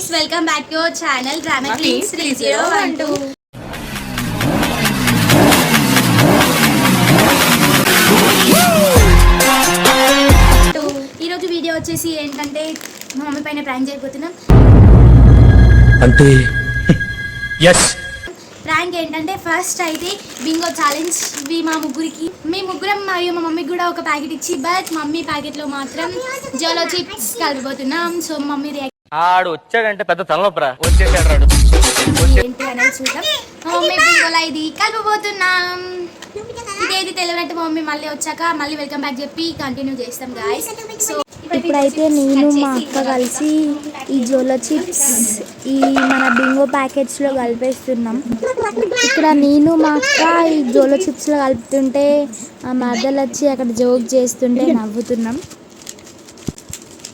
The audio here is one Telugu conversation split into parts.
guys, welcome back to our channel Drama Queens 3012. ఈరోజు వీడియో వచ్చేసి ఏంటంటే మా మమ్మీ పైన ప్రాంక్ చేయబోతున్నాం. అంటే ప్రాంక్ ఏంటంటే ఫస్ట్ అయితే బింగో ఛాలెంజ్. ఇవి మా ముగ్గురికి, మీ ముగ్గురం మరియు మా మమ్మీకి కూడా ఒక ప్యాకెట్ ఇచ్చి, బట్ మమ్మీ ప్యాకెట్లో మాత్రం జోలో చిప్స్ కలిపిపోతున్నాం. సో మమ్మీ ఆడు వచ్చాడంటే పెద్ద తలనొప్పరా, వచ్చేసాడు ఏంటి అనేది చూద్దాం. మా మమ్మీ బింగోలా ఇది కలిపిపోతున్నాం. ఇదేది తెలియనట్టు మా మమ్మీ మళ్ళీ వచ్చాక మళ్ళీ వెల్కమ్ బ్యాక్ చెప్పి కంటిన్యూ చేస్తాం గాయస్. సో ఇప్పుడైతే నేను మా అక్క కలిసి ఈ జోలో చిప్స్ ఈ మన బింగో ప్యాకెట్స్లో కలిపేస్తున్నాం. ఇక్కడ నేను మా అక్క ఈ జోలో చిప్స్లో కలుపుతుంటే ఆ మరదలు వచ్చి అక్కడ జోక్ చేస్తుంటే నవ్వుతున్నాం.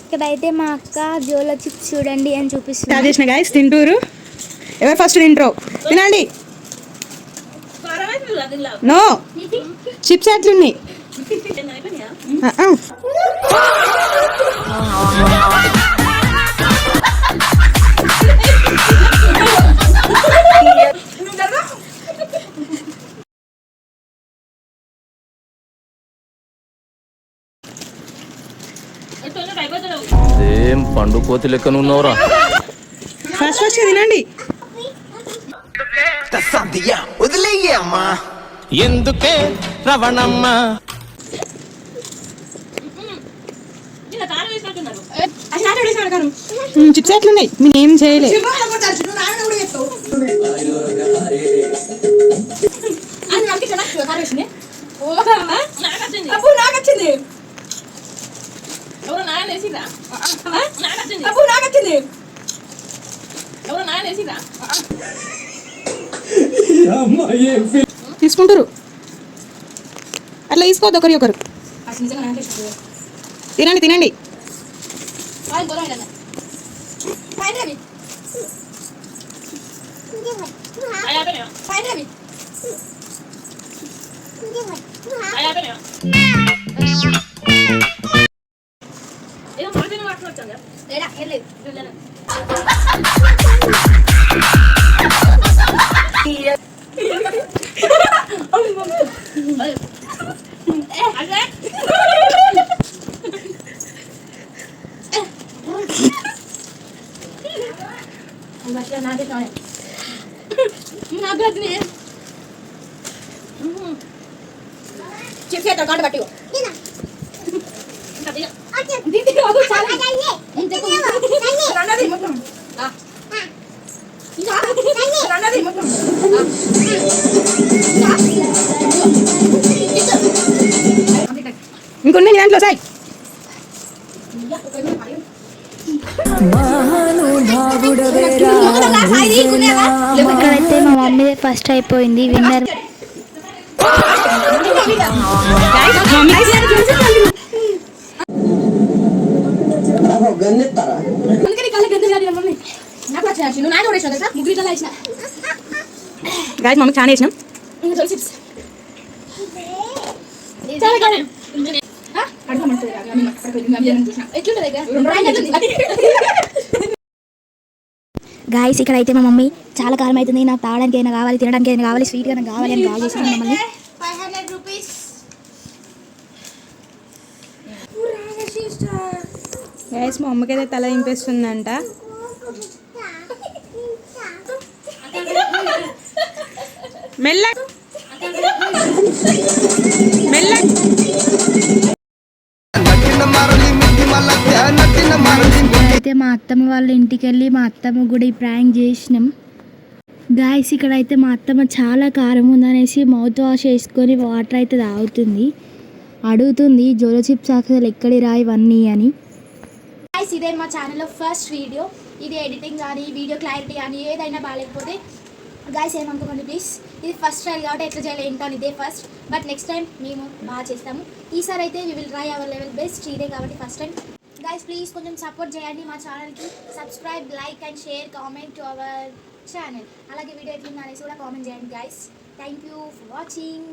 ఇక్కడైతే మా అక్క జోలో చిప్స్ చూడండి అని చూపిస్తుంది. తింటూరు ఎవరు ఫస్ట్ తింటారో తినండి. నో చిప్స్ ఎట్లున్నాయి? ఏం పండు కోతి లెక్కన ఉన్నావురా. ఫస్ట్ ఫస్ట్ తినండి. వదిలేయమ్మా, ఎందుకే రవణమ్మ చిప్స్ ఎట్లున్నాయి? మేము ఏం చేయలేదు. తీసుకుంటారు అట్లా తీసుకోవద్దు ఒకరి ఒకరు. తినండి తినండి. ఇంకొన్ని దాంట్లో సాయి ఇక్కడైతే మా మమ్మీ ఫస్ట్ అయిపోయింది విన్నర్. గాయస్ మమ్మీ చాలా వేసినాం. గాయస్ ఇక్కడైతే మా మమ్మీ చాలా కాలం అవుతుంది, నాకు తాగడానికి అయినా కావాలి, తినడానికి అయినా కావాలి, స్వీట్గా అయినా కావాలి అని కాల్ చేసింది మమ్మల్ని. 500 rupees. గాయస్ మా అమ్మకి అయితే తల ఇంపేస్తుందంట. మెల్ల మెల్ల అయితే మా అత్తమ్మ వాళ్ళ ఇంటికి వెళ్ళి మా అత్తమ్మ కూడా ఈ ప్రాంక్ చేసినాం. గాయస్ ఇక్కడైతే మా అత్తమ్మ చాలా కారం ఉందనేసి మౌత్ వాష్ వేసుకొని వాటర్ అయితే తాగుతుంది. అడుగుతుంది జోలో చిప్స్ అసలు ఎక్కడి రా ఇవన్నీ అని. గైస్ ఇదే మా ఛానల్లో ఫస్ట్ వీడియో. ఇది ఎడిటింగ్ కానీ వీడియో క్లారిటీ కానీ ఏదైనా బాగాలేకపోతే గైస్ ఏమనుకోండి ప్లీజ్. ఇది ఫస్ట్ ట్రైల్ కాబట్టి ఎట్లా చేయాలి ఏంటో ఇదే ఫస్ట్, బట్ నెక్స్ట్ టైం మేము బాగా చేస్తాము. ఈసారి అయితే we will try our level best. ఇదే కాబట్టి ఫస్ట్ టైం గైస్ ప్లీజ్ కొంచెం సపోర్ట్ చేయండి మా ఛానల్కి. Subscribe, like and share, comment to our channel. అలాగే వీడియో ఎట్లుందో అనేసి కూడా కామెంట్ చేయండి guys. Thank you for watching.